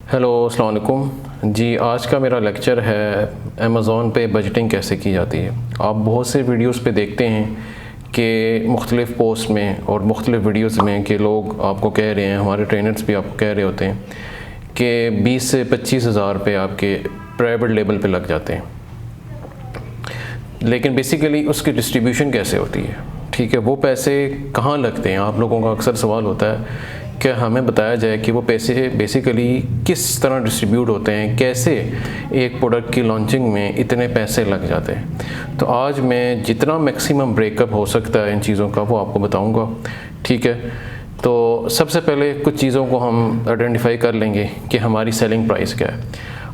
Hello अस्सलाम वालेकुम जी। आज का मेरा लेक्चर है अमेज़ॉन पे बजटिंग कैसे की जाती है। आप बहुत से वीडियोस पे देखते हैं कि मुख्तलिफ़ पोस्ट में और मुख्तलिफ़ वीडियोस में कि लोग आपको कह रहे हैं, हमारे ट्रेनर्स भी आपको कह रहे होते हैं कि 20 से 25 हज़ार रुपये आपके प्राइवेट लेवल पे लग जाते हैं। लेकिन बेसिकली उसकी डिस्ट्रीब्यूशन कैसे होती है, ठीक है, वो पैसे कहाँ लगते हैं। आप लोगों का अक्सर सवाल होता है कि हमें बताया जाए कि वो पैसे बेसिकली किस तरह डिस्ट्रीब्यूट होते हैं, कैसे एक प्रोडक्ट की लॉन्चिंग में इतने पैसे लग जाते हैं। तो आज मैं जितना मैक्सिमम ब्रेकअप हो सकता है इन चीज़ों का वो आपको बताऊंगा, ठीक है। तो सबसे पहले कुछ चीज़ों को हम आइडेंटिफाई कर लेंगे कि हमारी सेलिंग प्राइस क्या है।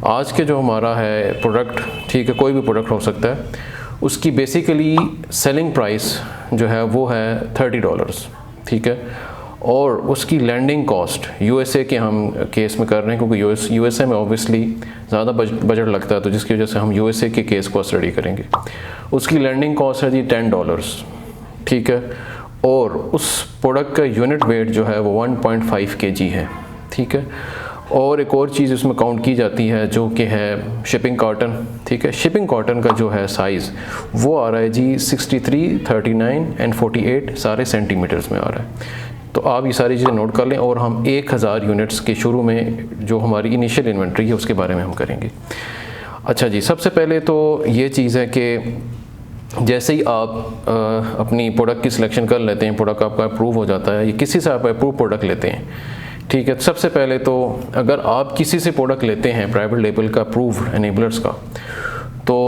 आज के जो हमारा है प्रोडक्ट, ठीक है, कोई भी प्रोडक्ट हो सकता है, उसकी बेसिकली सेलिंग प्राइस जो है वो है $30, ठीक है। और उसकी लैंडिंग कॉस्ट यूएसए के हम केस में कर रहे हैं क्योंकि यूएसए में ऑब्वियसली ज़्यादा बजट लगता है, तो जिसकी वजह से हम यूएसए के केस को स्टडी करेंगे। उसकी लैंडिंग कॉस्ट है जी $10, ठीक है। और उस प्रोडक्ट का यूनिट वेट जो है वो 1.5 kg है, ठीक है। और एक और चीज़ उसमें काउंट की जाती है जो कि है शिपिंग कॉटन, ठीक है। शिपिंग कॉटन का जो है साइज़ वो आ रहा है जी 63, 39 एंड 48 सारे सेंटीमीटर्स में आ रहा है। तो आप ये सारी चीज़ें नोट कर लें और हम 1000 यूनिट्स के शुरू में जो हमारी इनिशियल इन्वेंट्री है उसके बारे में हम करेंगे। अच्छा जी, सबसे पहले तो ये चीज़ है कि जैसे ही आप अपनी प्रोडक्ट की सिलेक्शन कर लेते हैं, प्रोडक्ट आपका अप्रूव हो जाता है, या किसी से आप अप्रूव प्रोडक्ट लेते हैं, ठीक है। सबसे पहले तो अगर आप किसी से प्रोडक्ट लेते हैं प्राइवेट लेबल का अप्रूव एनेबलर्स का, तो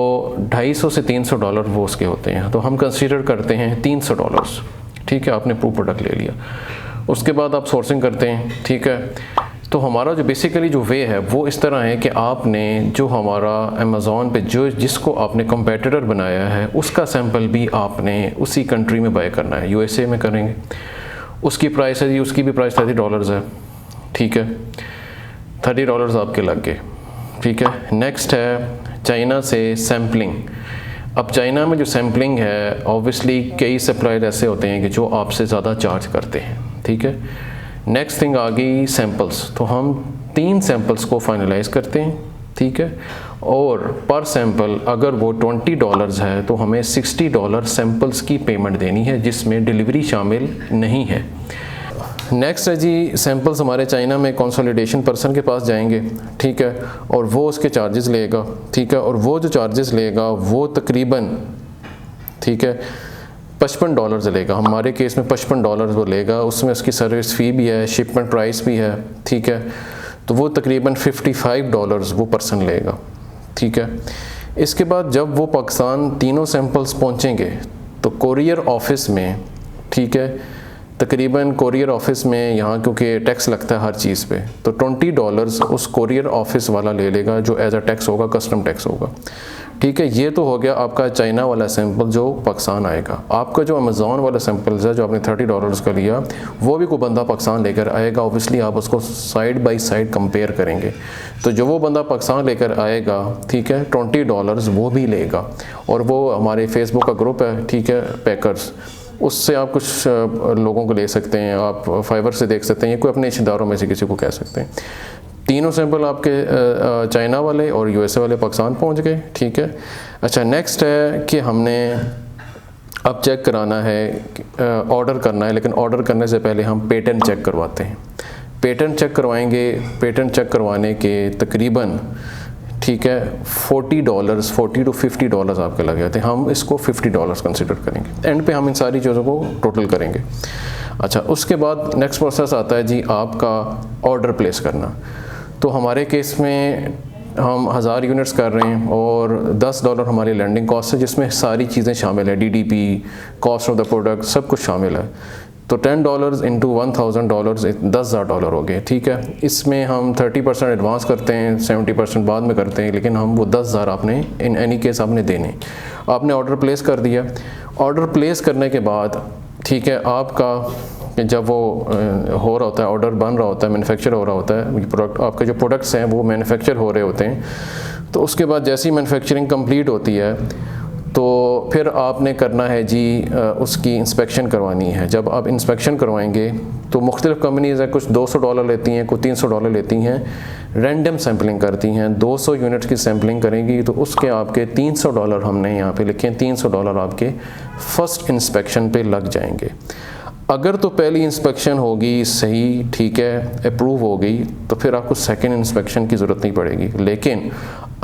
$250 से $300 वो उसके होते हैं। तो हम कंसीडर करते हैं $300, ठीक है। आपने अप्रूव प्रोडक्ट ले लिया, उसके बाद आप सोर्सिंग करते हैं, ठीक है। तो हमारा जो बेसिकली जो वे है वो इस तरह है कि आपने जो हमारा अमेज़ॉन पे जिसको आपने कंपेटिटर बनाया है उसका सैंपल भी आपने उसी कंट्री में बाय करना है। यूएसए में करेंगे, उसकी प्राइस है जी, उसकी भी प्राइस $30 है, ठीक है। $30 आपके लग गए, ठीक है। नेक्स्ट है चाइना से सैम्पलिंग। अब चाइना में जो सैम्पलिंग है ऑब्वियसली कई सप्लायर ऐसे होते हैं कि जो आपसे ज़्यादा चार्ज करते हैं, ठीक है। नेक्स्ट थिंग आ गई सैम्पल्स। तो हम 3 सैम्पल्स को फाइनलाइज करते हैं, ठीक है। और पर सैम्पल अगर वो $20 है तो हमें $60 सैम्पल्स की पेमेंट देनी है, जिसमें डिलीवरी शामिल नहीं है। नेक्स्ट है जी सैम्पल्स हमारे चाइना में कंसोलिडेशन पर्सन के पास जाएंगे, ठीक है, और वो उसके चार्जेस लेगा, ठीक है। और वो जो चार्जेस लेगा वो तकरीबन, ठीक है, $55 लेगा। हमारे केस में $55 वो लेगा, उसमें उसकी सर्विस फ़ी भी है, शिपमेंट प्राइस भी है, ठीक है। तो वो तकरीबन $55 वो पर्सन लेगा, ठीक है। इसके बाद जब वो पाकिस्तान तीनों सैम्पल्स पहुँचेंगे तो कोरियर ऑफिस में, ठीक है, तकरीबन कोरियर ऑफिस में यहाँ क्योंकि टैक्स लगता है हर चीज़ पे, तो $20 उस कोरियर ऑफिस वाला ले लेगा जो एज अ टैक्स होगा, कस्टम टैक्स होगा, ठीक है। ये तो हो गया आपका चाइना वाला सैंपल जो पाकिस्तान आएगा। आपका जो अमेज़ॉन वाला सैंपल है जो आपने $30 का लिया, वो भी कोई बंदा पाकिस्तान लेकर आएगा। ऑब्वियसली आप उसको साइड बाई साइड कंपेयर करेंगे, तो जो वो बंदा पाकिस्तान लेकर आएगा, ठीक है, $20 वो भी लेगा। और वो हमारे फेसबुक का ग्रुप है, ठीक है, पैकर्स, उससे आप कुछ लोगों को ले सकते हैं, आप फाइवर से देख सकते हैं, या कोई अपने रिश्तेदारों में से किसी को कह सकते हैं। तीनों सैंपल आपके चाइना वाले और यूएसए वाले पाकिस्तान पहुंच गए, ठीक है। अच्छा, नेक्स्ट है कि हमने अब चेक कराना है, ऑर्डर करना है, लेकिन ऑर्डर करने से पहले हम पेटेंट चेक करवाते हैं। पेटेंट चेक करवाएंगे, पेटेंट चेक करवाने के तकरीबन, ठीक है, $40 to $50 आपके लग जाते हैं। हम इसको $50 कंसिडर करेंगे। एंड पे हम इन सारी चीज़ों को टोटल करेंगे। अच्छा, उसके बाद नेक्स्ट प्रोसेस आता है जी आपका ऑर्डर प्लेस करना। तो हमारे केस में हम 1000 यूनिट्स कर रहे हैं और $10 हमारी लैंडिंग कॉस्ट है, जिसमें सारी चीज़ें शामिल है, DDP, cost of the product, सब कुछ शामिल है। तो $10 इंटू $1000 $10,000 हो गए, ठीक है। इसमें हम 30% एडवांस करते हैं, 70% बाद में करते हैं, लेकिन हम वो 10,000 आपने इन एनी केस आपने देने। आपने ऑर्डर प्लेस कर दिया। ऑर्डर प्लेस करने के बाद, ठीक है, आपका जब वो हो रहा होता है, ऑर्डर बन रहा होता है, मैन्युफैक्चर हो रहा होता है, प्रोडक्ट आपके जो प्रोडक्ट्स हैं वो मैन्युफैक्चर हो रहे होते हैं। तो उसके बाद जैसी मैन्युफैक्चरिंग कंप्लीट होती है तो फिर आपने करना है जी उसकी इंस्पेक्शन करवानी है। जब आप इंस्पेक्शन करवाएंगे तो मुख्तलिफ़ कंपनीज़ हैं, कुछ $200 लेती हैं, कुछ $300 लेती हैं, रैंडम सैम्पलिंग करती हैं। 200 यूनिट्स की सैम्पलिंग करेंगी तो उसके आपके $300 हमने यहाँ पे लिखे हैं, $300 आपके फ़र्स्ट इंस्पेक्शन पे लग जाएंगे। अगर तो पहली इंस्पेक्शन होगी सही, ठीक है, अप्रूव हो गई, तो फिर आपको सेकंड इंस्पेक्शन की ज़रूरत नहीं पड़ेगी। लेकिन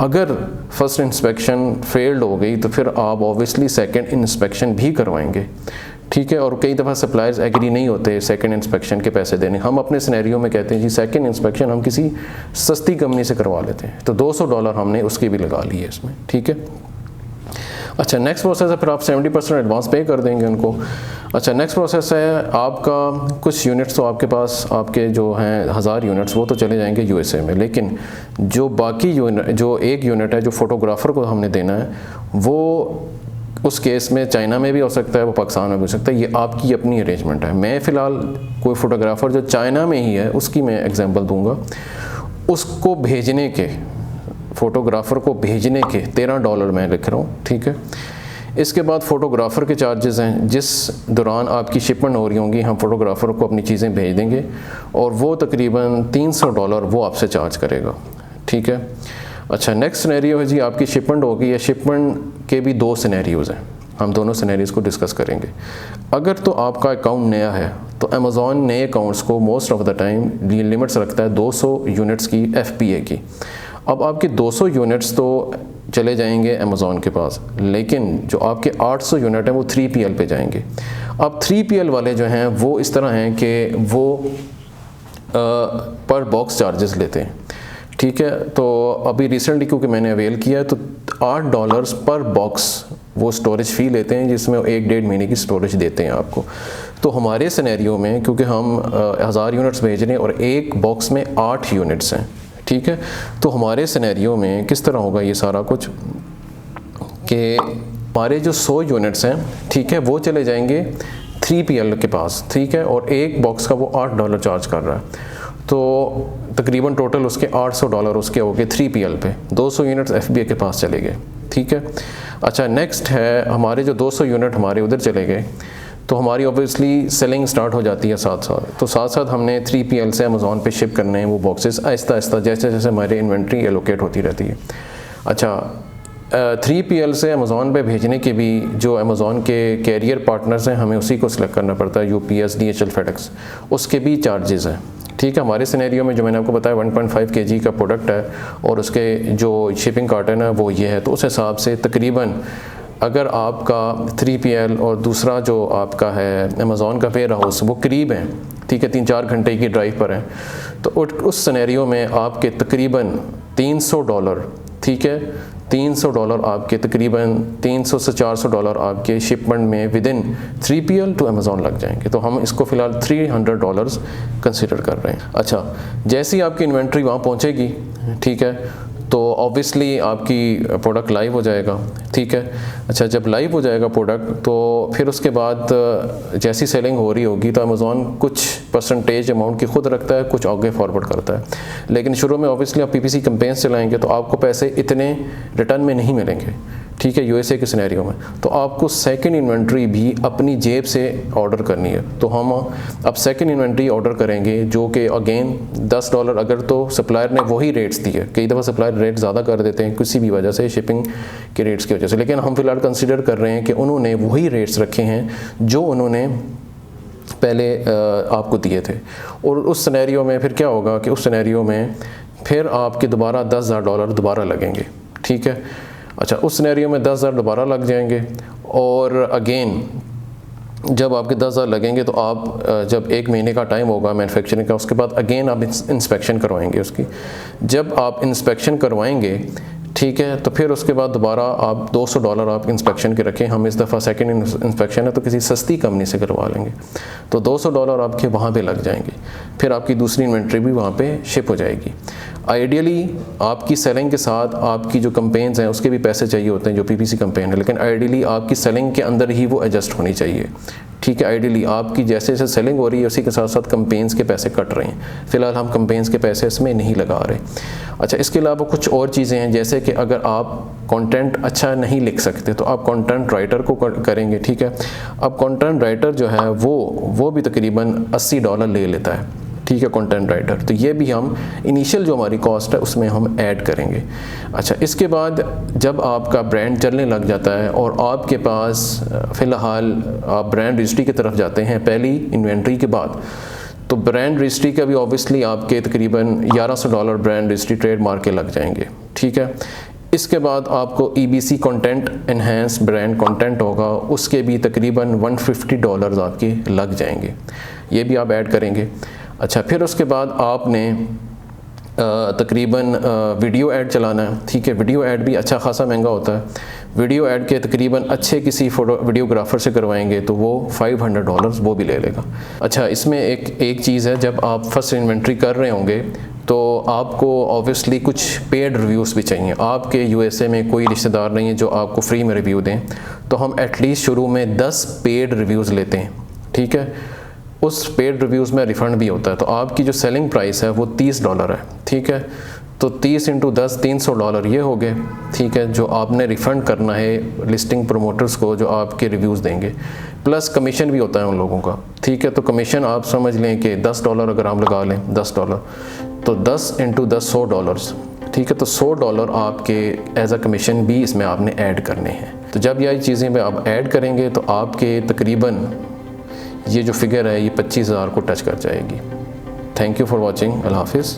अगर फर्स्ट इंस्पेक्शन फेल्ड हो गई तो फिर आप ऑब्वियसली सेकंड इंस्पेक्शन भी करवाएंगे, ठीक है। और कई दफ़ा सप्लायर्स एग्री नहीं होते सेकंड इंस्पेक्शन के पैसे देने। हम अपने सिनेरियो में कहते हैं जी सेकंड इंस्पेक्शन हम किसी सस्ती कंपनी से करवा लेते हैं, तो $200 हमने उसकी भी लगा ली है इसमें, ठीक है। अच्छा, नेक्स्ट प्रोसेस है, फिर आप 70% एडवांस पे कर देंगे उनको। अच्छा, नेक्स्ट प्रोसेस है आपका, कुछ यूनिट्स तो आपके पास, आपके जो हैं 1000 यूनिट्स, वो तो चले जाएंगे यूएसए में, लेकिन जो बाकी यूनिट, जो एक यूनिट है जो फ़ोटोग्राफ़र को हमने देना है, वो उस केस में चाइना में भी हो सकता है, वो पाकिस्तान में भी हो सकता है, ये आपकी अपनी अरेंजमेंट है। मैं फ़िलहाल कोई फ़ोटोग्राफ़र जो चाइना में ही है उसकी मैं एग्जांपल दूंगा, उसको भेजने के, फ़ोटोग्राफ़र को भेजने के $13 मैं लिख रहा हूँ, ठीक है। इसके बाद फ़ोटोग्राफ़र के चार्जेस हैं, जिस दौरान आपकी शिपमेंट हो रही होंगी हम फ़ोटोग्राफ़र को अपनी चीज़ें भेज देंगे और वो तकरीबन $300 वो आपसे चार्ज करेगा, ठीक है। अच्छा, नेक्स्ट सिनेरियो है जी, आपकी शिपमेंट होगी, या शिपमेंट के भी 2 सिनेरियोज़ हैं, हम दोनों सिनेरियोज़ को डिस्कस करेंगे। अगर तो आपका अकाउंट नया है तो अमेज़ॉन नए अकाउंट्स को most of the time limits रखता है 200 यूनिट्स की FBA की। अब आपके 200 यूनिट्स तो चले जाएंगे अमेज़ॉन के पास, लेकिन जो आपके 800 यूनिट हैं वो 3PL पे जाएंगे। अब 3PL वाले जो हैं वो इस तरह हैं कि वो पर बॉक्स चार्जेस लेते हैं, ठीक है। तो अभी रिसेंटली क्योंकि मैंने अवेल किया है तो $8 पर बॉक्स वो स्टोरेज फ़ी लेते हैं, जिसमें 1-1.5 महीने की स्टोरेज देते हैं आपको। तो हमारे सिनेरियो में क्योंकि हम 1000 यूनिट्स भेज रहे हैं और एक बॉक्स में 8 यूनिट्स हैं, ठीक है, तो हमारे सिनेरियो में किस तरह होगा ये सारा कुछ कि हमारे जो 100 यूनिट्स हैं, ठीक है, वो चले जाएंगे 3PL के पास, ठीक है, और एक बॉक्स का वो $8 चार्ज कर रहा है, तो तकरीबन टोटल उसके $800 उसके हो गए 3PL पे, 200 यूनिट्स FBA के पास चले गए, ठीक है। अच्छा, नेक्स्ट है हमारे जो 200 यूनिट हमारे उधर चले गए, तो हमारी ऑब्वियसली सेलिंग स्टार्ट हो जाती है साथ साथ, तो साथ साथ हमने 3PL से अमेज़ॉन पे शिप करने हैं वो बॉक्सेस आहिस्ता आहिस्ता, जैसे जैसे हमारी इन्वेंट्री एलोकेट होती रहती है। अच्छा, 3PL से अमेज़ॉन पे भेजने के भी जो अमेज़ॉन के कैरियर पार्टनर्स हैं हमें उसी को सिलेक्ट करना पड़ता है, UPS, DHL, FedEx, उसके भी चार्जेस हैं, ठीक है। हमारे सिनेरियो में जो मैंने आपको बताया 1.5 kg का प्रोडक्ट है और उसके जो शिपिंग कार्टन है वो ये है, तो उस हिसाब से तकरीबन अगर आपका 3PL और दूसरा जो आपका है अमेज़ॉन का वेयर हाउस वो करीब है, ठीक है, 3-4 घंटे की ड्राइव पर है, तो उस सिनेरियो में आपके तकरीबन $300, ठीक है, $300 आपके तकरीबन $300 से $400 आपके शिपमेंट में with in 3PL to Amazon लग जाएंगे। तो हम इसको फ़िलहाल $300 कंसिडर कर रहे हैं। अच्छा, जैसी आपकी इन्वेंट्री वहाँ पहुँचेगी, ठीक है, तो ऑब्वियसली आपकी प्रोडक्ट लाइव हो जाएगा, ठीक है। अच्छा, जब लाइव हो जाएगा प्रोडक्ट तो फिर उसके बाद जैसी सेलिंग हो रही होगी तो अमेज़ॉन कुछ परसेंटेज अमाउंट की खुद रखता है, कुछ आगे फॉरवर्ड करता है, लेकिन शुरू में ऑब्वियसली आप PPC कैंपेन्स चलाएंगे तो आपको पैसे इतने रिटर्न में नहीं मिलेंगे, ठीक है, USA के सिनेरियो में, तो आपको सेकंड इन्वेंट्री भी अपनी जेब से ऑर्डर करनी है। तो हम अब सेकंड इन्वेंट्री ऑर्डर करेंगे जो कि अगेन $10, अगर तो सप्लायर ने वही रेट्स दिए, कई दफ़ा सप्लायर रेट ज़्यादा कर देते हैं किसी भी वजह से, शिपिंग के रेट्स की वजह से, लेकिन हम फ़िलहाल कंसिडर कर रहे हैं कि उन्होंने वही रेट्स रखे हैं जो उन्होंने पहले आपको दिए थे। और उस सिनेरियो में फिर क्या होगा कि उस सिनेरियो में फिर आपके दोबारा $10,000 दोबारा लगेंगे, ठीक है। अच्छा, उस सिनेरियो में 10,000 दोबारा लग जाएंगे और अगेन जब आपके 10,000 लगेंगे तो आप जब 1 महीने का टाइम होगा मैन्युफैक्चरिंग का, उसके बाद अगेन आप इंस्पेक्शन करवाएंगे उसकी। जब आप इंस्पेक्शन करवाएंगे, ठीक है, तो फिर उसके बाद दोबारा आप $200 आप इंस्पेक्शन के रखें, हम इस दफ़ा सेकंड इंस्पेक्शन है तो किसी सस्ती कंपनी से करवा लेंगे, तो $200 आपके वहाँ पे लग जाएंगे, फिर आपकी दूसरी इन्वेंट्री भी वहाँ पे शिप हो जाएगी। आइडियली आपकी सेलिंग के साथ आपकी जो कंपेन्स हैं उसके भी पैसे चाहिए होते हैं जो PPC कंपेन है, लेकिन आइडियली आपकी सेलिंग के अंदर ही वो एडजस्ट होनी चाहिए, ठीक है। आइडियली आपकी जैसे जैसे सेलिंग हो रही है उसी के साथ साथ कंपेन्स के पैसे कट रहे हैं, फ़िलहाल हम कंपेन्स के पैसे इसमें नहीं लगा रहे। अच्छा, इसके अलावा कुछ और चीज़ें हैं, जैसे कि अगर आप कंटेंट अच्छा नहीं लिख सकते तो आप कंटेंट राइटर को करेंगे, ठीक है। अब कंटेंट राइटर जो है वो भी तकरीबन $80 ले लेता है, ठीक है, कंटेंट राइटर। तो ये भी हम इनिशियल जो हमारी कॉस्ट है उसमें हम ऐड करेंगे। अच्छा, इसके बाद जब आपका ब्रांड चलने लग जाता है और आपके पास फ़िलहाल आप ब्रांड रजिस्ट्री की तरफ जाते हैं पहली इन्वेंट्री के बाद, तो ब्रांड रजिस्ट्री का भी ऑब्वियसली आपके तकरीबन $1100 ब्रांड रजिस्ट्री ट्रेडमार्क के लग जाएंगे, ठीक है। इसके बाद आपको EBC content enhance brand content होगा, उसके भी तकरीबन $150 आपके लग जाएंगे, ये भी आप ऐड करेंगे। अच्छा, फिर उसके बाद आपने तकरीबन वीडियो ऐड चलाना है, ठीक है। वीडियो ऐड भी अच्छा खासा महंगा होता है। वीडियो ऐड के तकरीबन अच्छे किसी वीडियोग्राफर से करवाएंगे तो वो $500 वो भी ले लेगा। अच्छा, इसमें एक चीज़ है, जब आप फर्स्ट इन्वेंट्री कर रहे होंगे तो आपको ऑब्वियसली कुछ पेड रिव्यूज़ भी चाहिए। आपके USA में कोई रिश्तेदार नहीं है जो आपको फ्री में रिव्यू दें, तो हम एटलीस्ट शुरू में 10 पेड रिव्यूज़ लेते हैं, ठीक है। उस पेड रिव्यूज़ में रिफ़ंड भी होता है, तो आपकी जो सेलिंग प्राइस है वो $30 है, ठीक है। तो 30 × 10 $300 ये हो गए, ठीक है, जो आपने रिफ़ंड करना है लिस्टिंग प्रमोटर्स को जो आपके रिव्यूज़ देंगे। प्लस कमीशन भी होता है उन लोगों का, ठीक है। तो कमीशन आप समझ लें कि $10 अगर हम लगा लें, $10, तो 10 × 10 $100, ठीक है। तो $100 आपके एज अ कमीशन भी इसमें आपने ऐड करने हैं। तो जब यही चीज़ें में आप ऐड करेंगे तो आपके तकरीबन ये जो फिगर है ये 25,000 को टच कर जाएगी। Thank you for watching. अल्लाह हाफिज़।